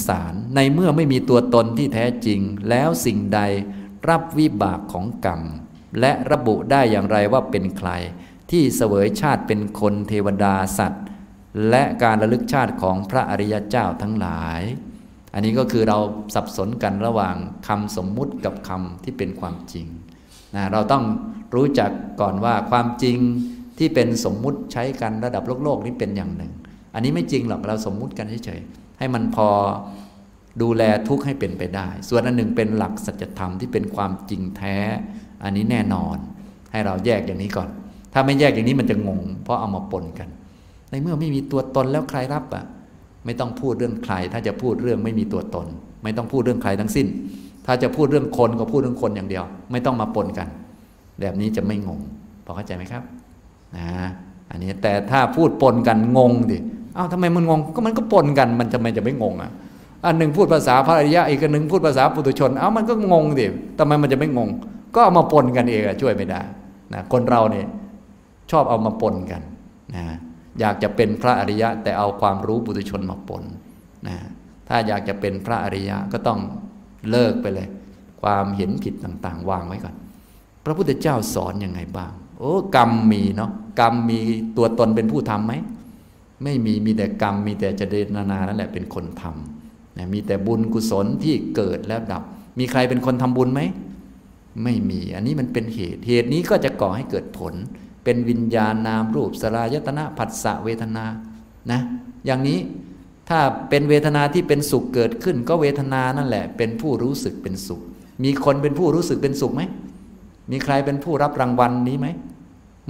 สารในเมื่อไม่มีตัวตนที่แท้จริงแล้วสิ่งใดรับวิบากของกรรมและระบุได้อย่างไรว่าเป็นใครที่เสวยชาติเป็นคนเทวดาสัตว์และการระลึกชาติของพระอริยเจ้าทั้งหลายอันนี้ก็คือเราสับสนกันระหว่างคำสมมุติกับคำที่เป็นความจริงนะเราต้องรู้จักก่อนว่าความจริงที่เป็นสมมุติใช้กันระดับโลกนี้เป็นอย่างหนึ่งอันนี้ไม่จริงหรอกเราสมมุติกันเฉยๆให้มันพอดูแลทุกข์ให้เป็นไปได้ส่วนอันหนึ่งเป็นหลักสัจธรรมที่เป็นความจริงแท้อันนี้แน่นอนให้เราแยกอย่างนี้ก่อนถ้าไม่แยกอย่างนี้มันจะงงเพราะเอามาปนกันในเมื่อไม่มีตัวตนแล้วใครรับไม่ต้องพูดเรื่องใครถ้าจะพูดเรื่องไม่มีตัวตนไม่ต้องพูดเรื่องใครทั้งสิ้นถ้าจะพูดเรื่องคนก็พูดเรื่องคนอย่างเดียวไม่ต้องมาปนกันแบบนี้จะไม่งงพอเข้าใจไหมครับอันนี้แต่ถ้าพูดปนกันงงดิทำไมมันงงก็มันก็ปนกันมันจะไม่งงอันหนึ่งพูดภาษาพระอริยะอีกอันหนึ่งพูดภาษาปุถุชนมันก็งงดิทำไมมันจะไม่งงก็เอามาปนกันเองช่วยไม่ได้นะคนเราเนี่ยชอบเอามาปนกันนะอยากจะเป็นพระอริยะแต่เอาความรู้ปุถุชนมาปนนะถ้าอยากจะเป็นพระอริยะก็ต้องเลิกไปเลยความเห็นผิดต่างๆวางไว้ก่อนพระพุทธเจ้าสอนยังไงบ้างกรรมมีเนาะกรรมมีตัวตนเป็นผู้ทำไหมไม่มีแต่กรรมมีแต่เจตนานั่นแหละเป็นคนทำนะมีแต่บุญกุศลที่เกิดแล้วดับมีใครเป็นคนทำบุญไหมไม่มีอันนี้มันเป็นเหตุนี้ก็จะก่อให้เกิดผลเป็นวิญญาณนามรูปสลายตนะผัสสะเวทนานะอย่างนี้ถ้าเป็นเวทนาที่เป็นสุขเกิดขึ้นก็เวทนานั่นแหละเป็นผู้รู้สึกเป็นสุขมีคนเป็นผู้รู้สึกเป็นสุขไหมมีใครเป็นผู้รับรางวัลนี้ไหม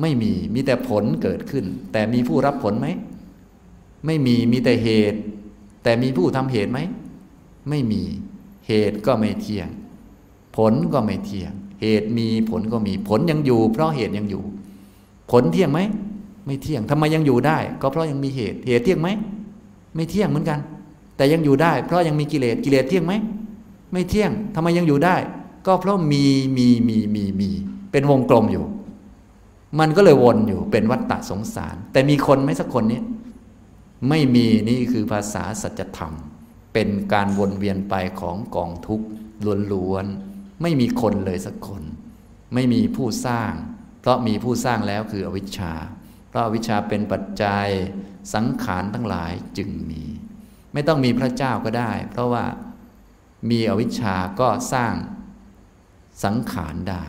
ไม่มีแต่ผลเกิดขึ้นแต่มีผู้รับผลไหมไม่มีแต่เหตุแต่มีผู้ทำเหตุไหมไม่มีเหตุก็ไม่เที่ยงผลก็ไม่เที่ยงเหตุมีผลก็มีผลยังอยู่เพราะเหตุยังอยู่ผลเที่ยงไหมไม่เที่ยงทำไมยังอยู่ได้ก็เพราะยังมีเหตุเที่ยงไหมไม่เที่ยงเหมือนกันแต่ยังอยู่ได้เพราะยังมีกิเลสเที่ยงไหมไม่เที่ยงทำไมยังอยู่ได้ก็เพราะมีเป็นวงกลมอยู่มันก็เลยวนอยู่เป็นวัฏฏะสงสารแต่มีคนไหมสักคนนี้ไม่มีนี่คือภาษาสัจธรรมเป็นการวนเวียนไปของกองทุกข์ล้วนๆไม่มีคนเลยสักคนไม่มีผู้สร้างเพราะมีผู้สร้างแล้วคืออวิชชาเพราะอวิชชาเป็นปัจจัยสังขารทั้งหลายจึงมีไม่ต้องมีพระเจ้าก็ได้เพราะว่ามีอวิชชาก็สร้างสังขารได้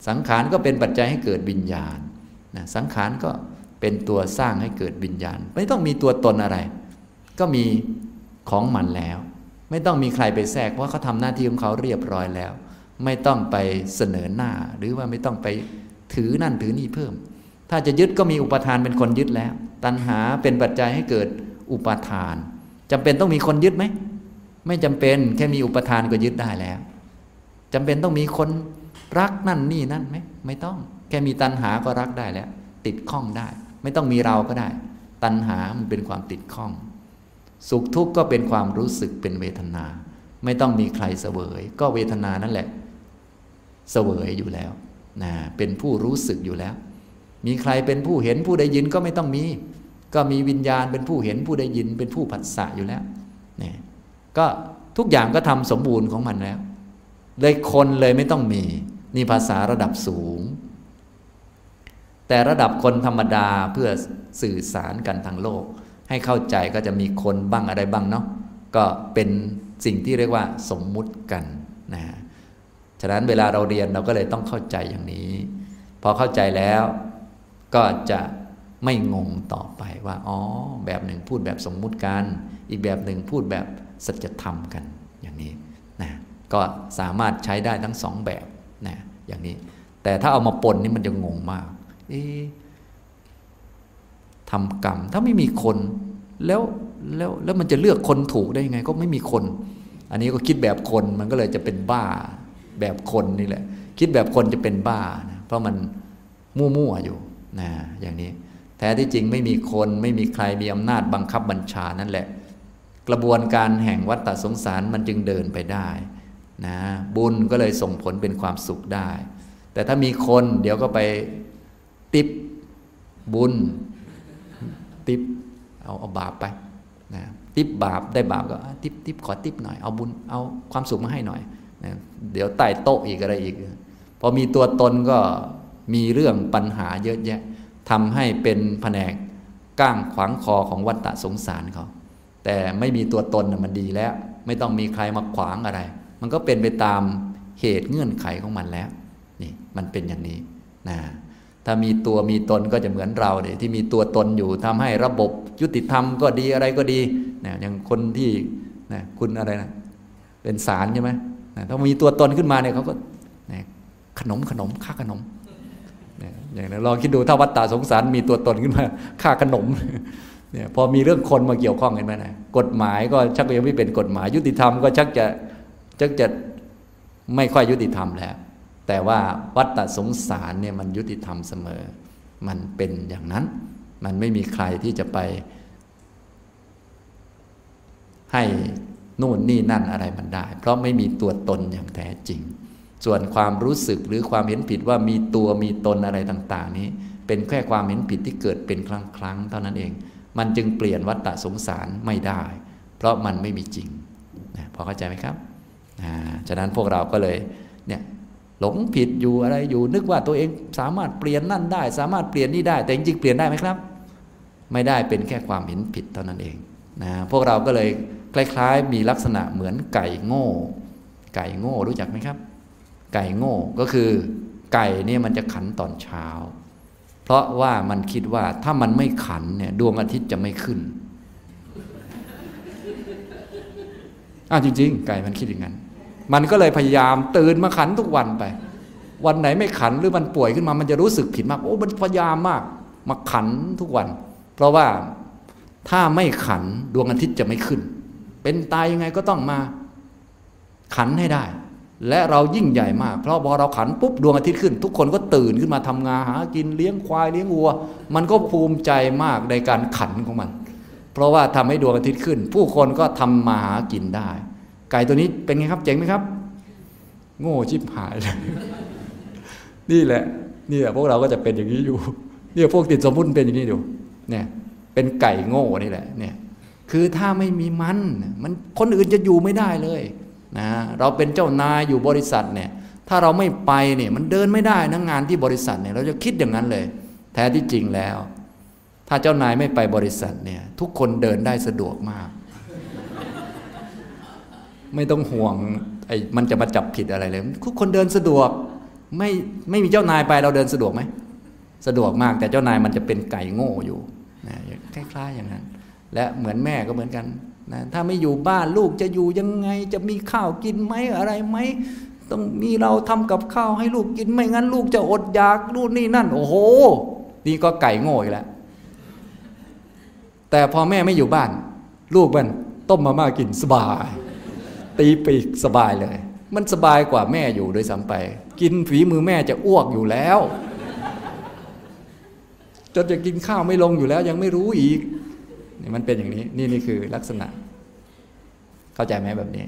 สังขารก็เป็นปัจจัยให้เกิดวิญญาณนะสังขารก็เป็นตัวสร้างให้เกิดวิญญาณไม่ต้องมีตัวตนอะไรก็มีของมันแล้วไม่ต้องมีใครไปแทรกเพราะเขาทำหน้าที่ของเขาเรียบร้อยแล้วไม่ต้องไปเสนอหน้าหรือว่าไม่ต้องไปถือนั่นถือนี่เพิ่มถ้าจะยึดก็มีอุปทานเป็นคนยึดแล้วตัณหาเป็นปัจจัยให้เกิดอุปทานจำเป็นต้องมีคนยึดไหมไม่จำเป็นแค่มีอุปทานก็ยึดได้แล้วจำเป็นต้องมีคนรักนั่นนี่นั่นไหมไม่ต้องแค่มีตัณหาก็รักได้แล้วติดข้องได้ไม่ต้องมีเราก็ได้ตัณหามันเป็นความติดข้องสุขทุกข์ก็เป็นความรู้สึกเป็นเวทนาไม่ต้องมีใครเสวยก็เวทนานั่นแหละเสวยอยู่แล้วนะเป็นผู้รู้สึกอยู่แล้วมีใครเป็นผู้เห็นผู้ได้ยินก็ไม่ต้องมีก็มีวิญญาณเป็นผู้เห็นผู้ได้ยินเป็นผู้ผัสสะอยู่แล้วเนี่ยก็ทุกอย่างก็ทำสมบูรณ์ของมันแล้วเลยคนเลยไม่ต้องมีนี่ภาษาระดับสูงแต่ระดับคนธรรมดาเพื่อสื่อสารกันทางโลกให้เข้าใจก็จะมีคนบ้างอะไรบ้างเนาะก็เป็นสิ่งที่เรียกว่าสมมุติกันนะฉะนั้นเวลาเราเรียนเราก็เลยต้องเข้าใจอย่างนี้พอเข้าใจแล้วก็จะไม่งงต่อไปว่าแบบหนึ่งพูดแบบสมมุติกันอีกแบบหนึ่งพูดแบบสัจธรรมกันอย่างนี้นะก็สามารถใช้ได้ทั้งสองแบบนะอย่างนี้แต่ถ้าเอามาปนนี่มันจะงงมากทำกรรมถ้าไม่มีคนแล้วมันจะเลือกคนถูกได้ยังไงก็ไม่มีคนอันนี้ก็คิดแบบคนมันก็เลยจะเป็นบ้าแบบคนนี่แหละคิดแบบคนจะเป็นบ้านะเพราะมันมั่วๆอยู่นะอย่างนี้แท้ที่จริงไม่มีคนไม่มีใครมีอำนาจบังคับบัญชานั่นแหละกระบวนการแห่งวัฏฏะสงสารมันจึงเดินไปได้นะบุญก็เลยส่งผลเป็นความสุขได้แต่ถ้ามีคนเดี๋ยวก็ไปติปบุญติปเอาบาปไปนะ ทิปบาปได้บาปก็ทิปขอทิปหน่อยเอาบุญเอาความสุขมาให้หน่อยนะเดี๋ยวใต้โต๊ะอีกอะไรอีกพอมีตัวตนก็มีเรื่องปัญหาเยอะแยะทำให้เป็นแผนกก้างขวางคอของวัฏฏะสงสารเขาแต่ไม่มีตัวตนมันดีแล้วไม่ต้องมีใครมาขวางอะไรมันก็เป็นไปตามเหตุเงื่อนไขของมันแล้วนี่มันเป็นอย่างนี้นะถ้ามีตัวมีตนก็จะเหมือนเราเนี่ยที่มีตัวตนอยู่ทำให้ระบบยุติธรรมก็ดีอะไรก็ดีนะอย่างคนที่นะคุณอะไรนะเป็นศาลใช่ไหมนะถ้ามีตัวตนขึ้นมาเนี่ยเขาก็นะขนมค่าขนมนะอย่างนั้นลองคิดดูถ้าวัฏฏะสงสารมีตัวตนขึ้นมาค่าขนมเนี่ยพอมีเรื่องคนมาเกี่ยวข้องกันไหมนะกฎหมายก็ชักยังไม่เป็นกฎหมายยุติธรรมก็ชักจะไม่ค่อยยุติธรรมแล้วแต่ว่าวัฏฏะสงสารเนี่ยมันยุติธรรมเสมอมันเป็นอย่างนั้นมันไม่มีใครที่จะไปให้นู่นนี่นั่นอะไรมันได้เพราะไม่มีตัวตนอย่างแท้จริงส่วนความรู้สึกหรือความเห็นผิดว่ามีตัวมีตนอะไรต่างๆนี้เป็นแค่ความเห็นผิดที่เกิดเป็นครั้งเท่านั้นเองมันจึงเปลี่ยนวัฏฏะสงสารไม่ได้เพราะมันไม่มีจริงนะพอเข้าใจไหมครับฉะนั้นพวกเราก็เลยเนี่ยหลงผิดอยู่อะไรอยู่นึกว่าตัวเองสามารถเปลี่ยนนั่นได้สามารถเปลี่ยนนี่ได้แต่จริงๆเปลี่ยนได้ไหมครับไม่ได้เป็นแค่ความเห็นผิดเท่านั้นเองนะพวกเราก็เลยคล้ายๆมีลักษณะเหมือนไก่โง่รู้จักไหมครับไก่โง่ก็คือไก่เนี่ยมันจะขันตอนเช้าเพราะว่ามันคิดว่าถ้ามันไม่ขันเนี่ยดวงอาทิตย์จะไม่ขึ้นจริงๆไก่มันคิดอย่างนั้นมันก็เลยพยายามตื่นมาขันทุกวันไปวันไหนไม่ขันหรือมันป่วยขึ้นมามันจะรู้สึกผิดมากโอ้มันพยายามมากมาขันทุกวันเพราะว่าถ้าไม่ขันดวงอาทิตย์จะไม่ขึ้นเป็นตายยังไงก็ต้องมาขันให้ได้และเรายิ่งใหญ่มากเพราะพอเราขันปุ๊บดวงอาทิตย์ขึ้นทุกคนก็ตื่นขึ้นมาทำงานหากินเลี้ยงควายเลี้ยงวัวมันก็ภูมิใจมากในการขันของมันเพราะว่าทำให้ดวงอาทิตย์ขึ้นผู้คนก็ทำมาหากินได้ไก่ตัวนี้เป็นไงครับเจ๋งไหมครับโง่ชิบหายเลยนี่แหละเนี่ยพวกเราก็จะเป็นอย่างนี้อยู่เนี่ยพวกติดสมมุติเป็นอย่างนี้อยู่เนี่ยเป็นไก่โง่นี่แหละเนี่ยคือถ้าไม่มีมันคนอื่นจะอยู่ไม่ได้เลยนะเราเป็นเจ้านายอยู่บริษัทเนี่ยถ้าเราไม่ไปเนี่ยมันเดินไม่ได้นะงานที่บริษัทเนี่ยเราจะคิดอย่างนั้นเลยแท้ที่จริงแล้วถ้าเจ้านายไม่ไปบริษัทเนี่ยทุกคนเดินได้สะดวกมากไม่ต้องห่วงมันจะมาจับผิดอะไรเลยทุกคนเดินสะดวกไม่มีเจ้านายไปเราเดินสะดวกไหมสะดวกมากแต่เจ้านายมันจะเป็นไก่โง่อยู่นะคล้ายๆอย่างนั้นและเหมือนแม่ก็เหมือนกันนะถ้าไม่อยู่บ้านลูกจะอยู่ยังไงจะมีข้าวกินไหมอะไรไหมต้องมีเราทำกับข้าวให้ลูกกินไม่งั้นลูกจะอดอยากนู่นนี่นั่นโอ้โหนี่ก็ไก่โง่อีกแล้วแต่พอแม่ไม่อยู่บ้านลูกมันต้มมาม่ากินสบายตีปีกสบายเลยมันสบายกว่าแม่อยู่โดยซ้ำไปกินฝีมือแม่จะอ้วกอยู่แล้วจนจะกินข้าวไม่ลงอยู่แล้วยังไม่รู้อีกนี่มันเป็นอย่างนี้นี่คือลักษณะเข้าใจไหมแบบนี้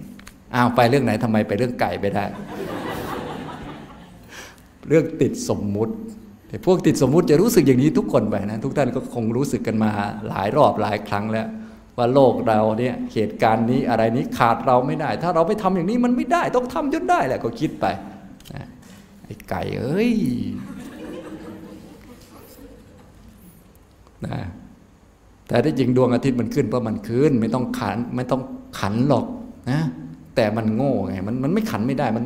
ไปเรื่องไหนทำไมไปเรื่องไก่ไปได้ เรื่องติดสมมุติแต่พวกติดสมมุติจะรู้สึกอย่างนี้ทุกคนไปนะทุกท่านก็คงรู้สึกกันมาหลายรอบหลายครั้งแล้วว่าโลกเราเนี่ยเหตุการณ์นี้อะไรนี้ขาดเราไม่ได้ถ้าเราไม่ทำอย่างนี้มันไม่ได้ต้องทำจนได้แหละก็คิดไปนะไอ้ไก่เอ้ยนะแต่ที่จริงดวงอาทิตย์มันขึ้นเพราะมันขึ้นไม่ต้องขันหรอกนะแต่มันโง่ไงมันไม่ขันไม่ได้มัน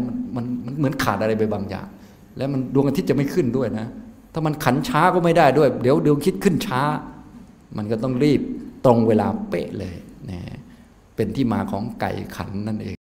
เหมือนขาดอะไรไปบางอย่างแล้วมันดวงอาทิตย์จะไม่ขึ้นด้วยนะถ้ามันขันช้าก็ไม่ได้ด้วยเดี๋ยวดวงอาทิตย์ขึ้นช้ามันก็ต้องรีบตรงเวลาเป๊ะเลยนะเป็นที่มาของไก่ขันนั่นเอง